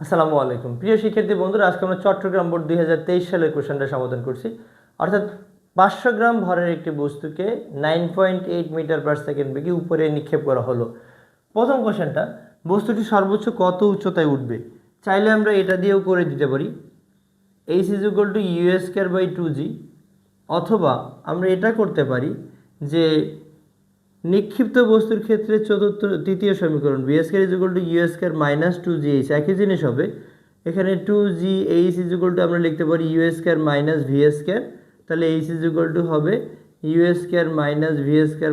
আসসালামু আলাইকুম প্রিয় শিক্ষার্থী বন্ধুরা, আজকে আমরা চট্টগ্রাম বোর্ড 2023 সালের কোশ্চেনটা সমাধান করছি। অর্থাৎ 500 গ্রাম ভরের একটি বস্তুকে 9.8 মিটার পার সেকেন্ড বেগে উপরে নিক্ষেপ করা হলো। প্রথম কোশ্চেনটা, বস্তুটি সর্বোচ্চ কত উচ্চতায় উঠবে? চাইলে আমরা এটা দিয়েও করে দিতে পারি, h = u²/2g, অথবা আমরা এটা করতে পারি যে নিক্ষিপ্ত বস্তুর ক্ষেত্রে তৃতীয় সমীকরণ v² = u² - 2gh একই জিনিস হবে। এখানে 2gh আমরা লিখতে পারি u² - v², তাহলে h হবে u² -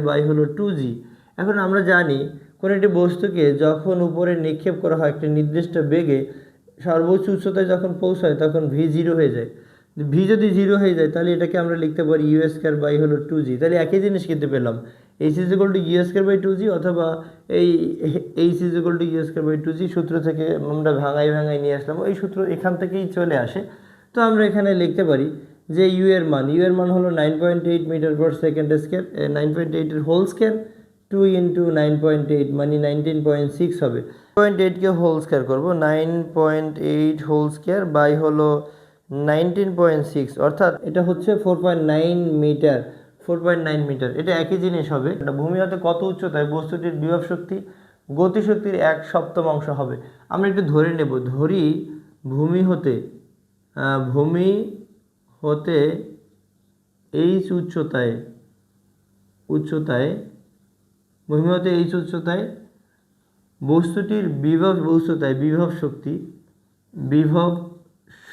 v² 2g। এখন আমরা জানি কোনো একটি বস্তুকে যখন উপরে নিক্ষেপ করা হয় একটা নির্দিষ্ট বেগে, সর্বোচ্চ উচ্চতায় যখন পৌঁছায় তখন v 0 হয়ে যায়। v যদি 0 হয়ে যায় তাহলে এটাকে আমরা লিখতে পারি u² 2g। তাহলে একই জিনিস কিন্তু পেলাম, h = u²/2g, অথবা এই h = u²/2g সূত্র থেকে আমরা ভাঙাই নিয়ে আসলাম, ওই সূত্র এখান থেকেই চলে আসে। তো আমরা এখানে লিখতে পারি যে u এর মান হলো 9.8 মিটার পার সেকেন্ড স্কয়ার, 9.8 এর হোল স্কয়ার 2 × 9.8 মানে 19.6 হবে। 0.8 কে হোল স্কয়ার করব, 9.8 হোল স্কয়ার বাই হলো 19.6, অর্থাৎ এটা হচ্ছে 4.9 মিটার। 4.9 মিটার, এটা একই জিনিস হবে। এটা ভূমি হতে কত উচ্চতায় বস্তুটির বিভব শক্তি গতিশক্তির 1/7 হবে। আমরা একটু ধরে নেব, ধরি ভূমি হতে h উচ্চতায় বস্তুটির বিভব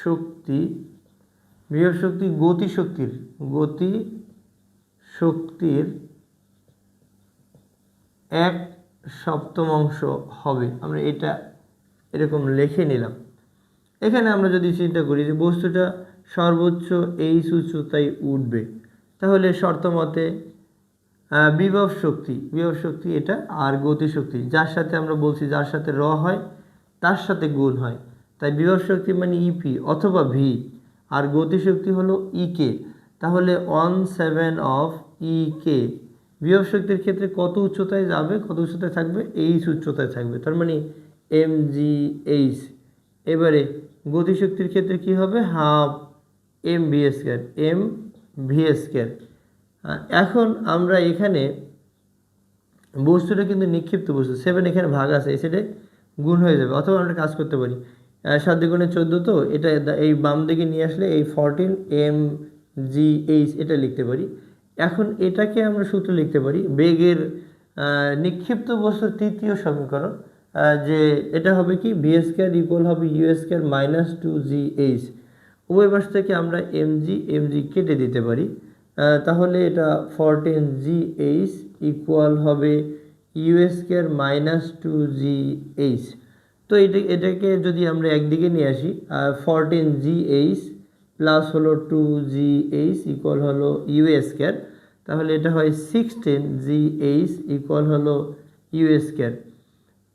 শক্তি গতিশক্তির 1/7 হবে। আমরা এটা এরকম লিখে নিলাম। এখানে আমরা যদি চিন্তা করি যে বস্তুটা সর্বোচ্চ h উচ্চতায় উঠবে, তাহলে শর্ত মতে বিভব শক্তি এটা, আর গতিশক্তি যার সাথে আমরা বলছি যার সাথে র হয় তার সাথে গুণ হয়, তাই বিভব শক্তি মানে ইপি অথবা ভি, আর গতিশক্তি হলো ইকে। তাহলে 1/7 অফ ইকে। বিভব শক্তির ক্ষেত্রে কত উচ্চতায় যাবে, কত উচ্চতায় থাকবে, h উচ্চতায় থাকবে, তার মানে mgh। এবারে গতিশক্তির ক্ষেত্রে কি হবে, হাফ mv²। এখন আমরা এখানে বস্তুটা কিন্তু নিক্ষিপ্ত বস্তু, 7 এখানে ভাগ আছে, এই সাইডে গুণ হয়ে যাবে। অথবা আমরা কাজ করতে পারি 7 × 14, তো এটা এই বাম দিকে নিয়ে আসলে এই 14 mgh এটা লিখতে পারি। এখন এটাকে আমরা সূত্র লিখতে পারি বেগের নিক্ষিপ্ত বস্তুর তৃতীয় সমীকরণ, যে এটা হবে কি v² হবে u² - 2gh। উভয় পাশ থেকে আমরা mg কেটে দিতে পারি, তাহলে এটা 14gh হবে u² - 2gh। তো এটাকে যদি আমরা একদিকে নিয়ে আসি, 14gh প্লাস হলো 2gh হলো u², তাহলে এটা হয় 16gh হলো u²।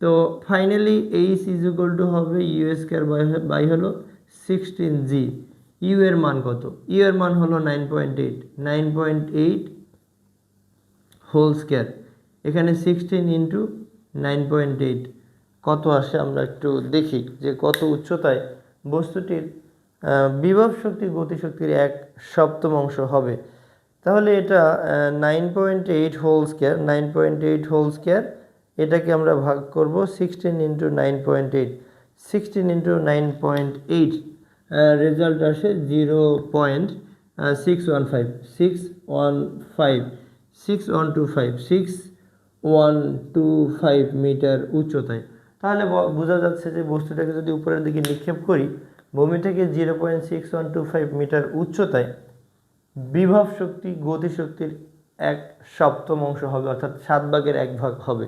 তো ফাইনালি h হবে u² বাই হলো 16g। u এর মান কত? u এর মান হলো 9.8 হোল স্কয়ার। এখানে 16 × 9.8 কত আসে আমরা একটু দেখি যে কত উচ্চতায় বস্তুটির বিভব শক্তি গতিশক্তির 1/7 হবে। তাহলে এটা 9.8 হোল স্কয়ার, এটাকে আমরা ভাগ করব 16 × 9.8, 16 × 9.8 রেজাল্ট আসে 615 মিটার উচ্চতায়। তাহলে বোঝা যাচ্ছে যে বস্তুটাকে যদি উপরের দিকে নিক্ষেপ করি ভূমি থেকে 0.6125 মিটার উচ্চতায়, বিভব শক্তি গতিশক্তির 1/7 হবে, অর্থাৎ 7/1 হবে।